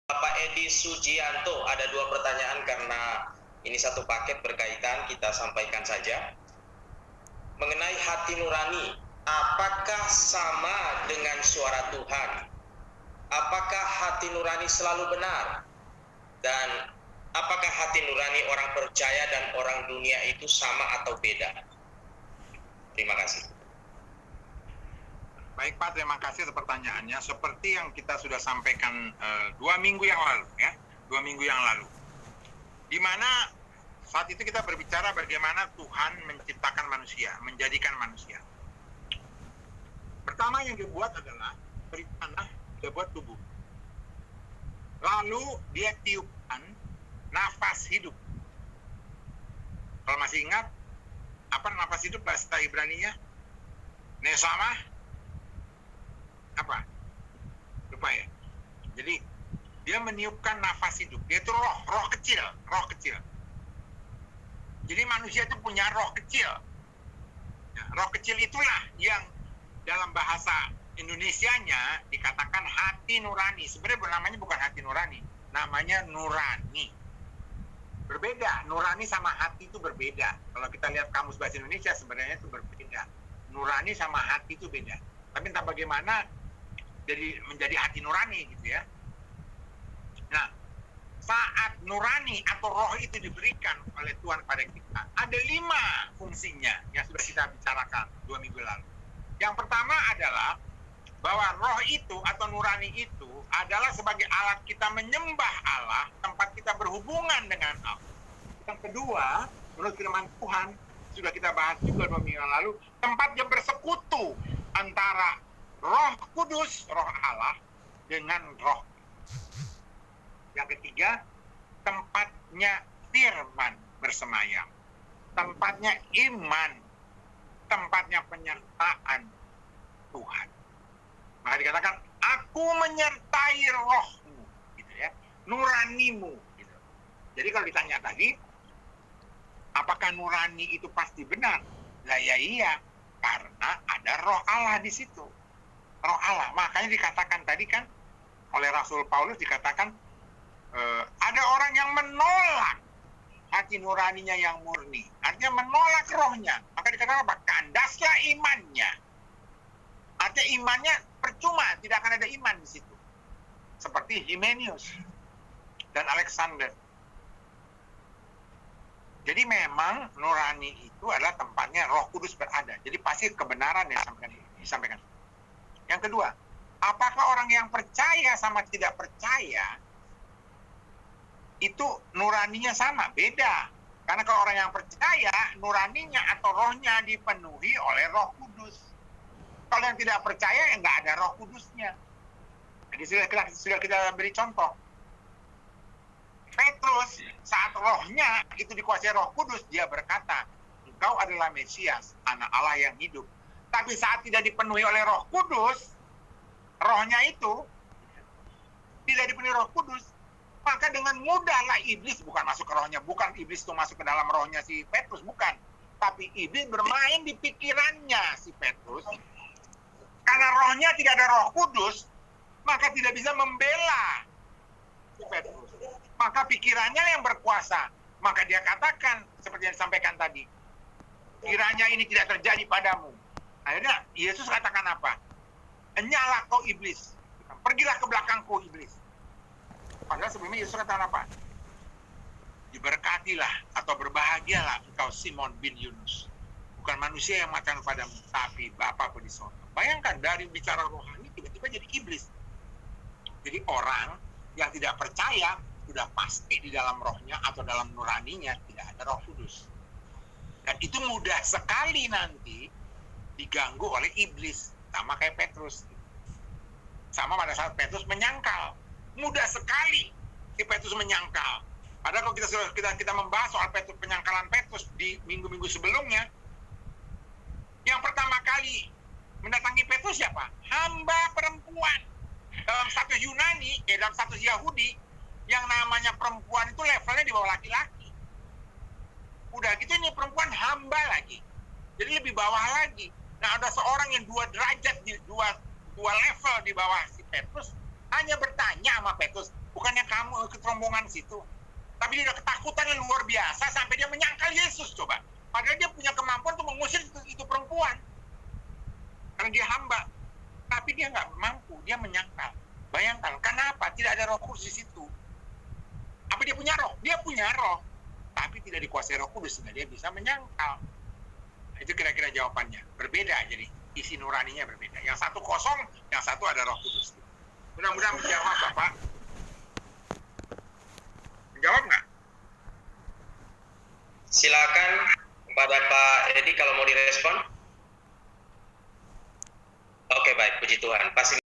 Bapak Edi Sujianto, ada 2 pertanyaan karena ini satu paket berkaitan, kita sampaikan saja. Mengenai hati nurani, apakah sama dengan suara Tuhan? Apakah hati nurani selalu benar? Dan apakah hati nurani orang percaya dan orang dunia itu sama atau beda? Terima kasih. Baik Pak, terima kasih atas pertanyaannya. Seperti yang kita sudah sampaikan 2 minggu yang lalu, ya, 2 minggu yang lalu, di mana saat itu kita berbicara bagaimana Tuhan menciptakan manusia, menjadikan manusia. Pertama yang dibuat adalah dari tanah dia buat tubuh. Lalu dia tiupkan nafas hidup. Kalau masih ingat, apa nafas hidup bahasa Ibrani-nya? Nesama? Apa? Lupa ya. Jadi dia meniupkan nafas hidup. Dia itu roh kecil. Jadi manusia itu punya roh kecil. Nah, roh kecil itulah yang dalam bahasa Indonesianya dikatakan hati nurani. Sebenarnya namanya bukan hati nurani, namanya nurani. Berbeda, nurani sama hati itu berbeda. Kalau kita lihat kamus bahasa Indonesia sebenarnya itu berbeda. Nurani sama hati itu beda. Tapi entah bagaimana jadi menjadi hati nurani gitu ya. Nah, saat nurani atau roh itu diberikan oleh Tuhan pada kita, ada 5 fungsinya yang sudah kita bicarakan 2 minggu lalu. Yang pertama adalah bahwa roh itu atau nurani itu adalah sebagai alat kita menyembah Allah, tempat kita berhubungan dengan Allah. Yang kedua, menurut firman Tuhan, sudah kita bahas juga 2 minggu lalu, tempat dia bersekutu antara Roh Kudus, roh Allah, dengan roh. Yang ketiga, tempatnya firman bersemayam. Tempatnya iman. Tempatnya penyertaan Tuhan. Maka dikatakan, aku menyertai rohmu. Gitu ya. Nuranimu. Gitu. Jadi kalau ditanya tadi, apakah nurani itu pasti benar? Lah ya iya, karena ada roh Allah di situ. Roh Allah, makanya dikatakan tadi kan oleh Rasul Paulus dikatakan ada orang yang menolak hati nuraninya yang murni, artinya menolak rohnya. Maka dikatakan apa? Kandaslah imannya. Artinya imannya percuma, tidak akan ada iman di situ. Seperti Himenius dan Alexander. Jadi memang nurani itu adalah tempatnya Roh Kudus berada. Jadi pasti kebenaran yang disampaikan. Yang kedua, apakah orang yang percaya sama tidak percaya itu nuraninya sama? Beda. Karena kalau orang yang percaya, nuraninya atau rohnya dipenuhi oleh Roh Kudus. Kalau yang tidak percaya, ya nggak ada Roh Kudusnya. Jadi sudah kita beri contoh. Petrus, saat rohnya itu dikuasai Roh Kudus, dia berkata, engkau adalah Mesias, anak Allah yang hidup. Tapi saat tidak dipenuhi oleh Roh Kudus, rohnya itu tidak dipenuhi Roh Kudus, maka dengan mudahlah iblis, bukan masuk ke rohnya, bukan iblis itu masuk ke dalam rohnya si Petrus, bukan. Tapi iblis bermain di pikirannya si Petrus. Karena rohnya tidak ada Roh Kudus, maka tidak bisa membela si Petrus. Maka pikirannya yang berkuasa. Maka dia katakan, seperti yang disampaikan tadi, kiranya ini tidak terjadi padamu. Akhirnya Yesus katakan apa? Enyalah kau iblis. Pergilah ke belakangku iblis. Padahal sebelumnya Yesus katakan apa? Diberkatilah atau berbahagialah engkau Simon bin Yunus. Bukan manusia yang mengatakan padamu, tapi Bapa di sorga. Bayangkan dari bicara rohani tiba-tiba jadi iblis. Jadi orang yang tidak percaya sudah pasti di dalam rohnya atau dalam nuraninya tidak ada Roh Kudus. Dan itu mudah sekali nanti diganggu oleh iblis, sama kayak Petrus. Sama pada saat Petrus menyangkal, mudah sekali si Petrus menyangkal. Padahal kalau kita membahas soal penyangkalan Petrus di minggu-minggu sebelumnya, yang pertama kali mendatangi Petrus siapa? Hamba perempuan. Dalam status Yunani, dalam status Yahudi, yang namanya perempuan itu levelnya di bawah laki-laki. Udah gitu ini perempuan hamba lagi, jadi lebih bawah lagi. Nah, ada seorang yang 2 derajat, dua level di bawah si Petrus, hanya bertanya sama Petrus, Bukannya kamu ikut rombongan situ. Tapi dia udah ketakutan yang luar biasa sampai dia menyangkal Yesus, coba. Padahal dia punya kemampuan untuk mengusir itu perempuan. Karena dia hamba. Tapi dia nggak mampu, dia menyangkal. Bayangkan, kenapa? Tidak ada Roh Kudus di situ. Apa dia punya roh? Dia punya roh. Tapi tidak dikuasai Roh Kudus, sehingga dia bisa menyangkal. Itu kira-kira jawabannya. Berbeda jadi. Isi nuraninya berbeda. Yang satu kosong, yang satu ada Roh Kudus. Mudah-mudahan menjawab, Bapak. Menjawab nggak? Silakan kepada Pak Edi kalau mau direspon. Oke, baik, puji Tuhan. Pasti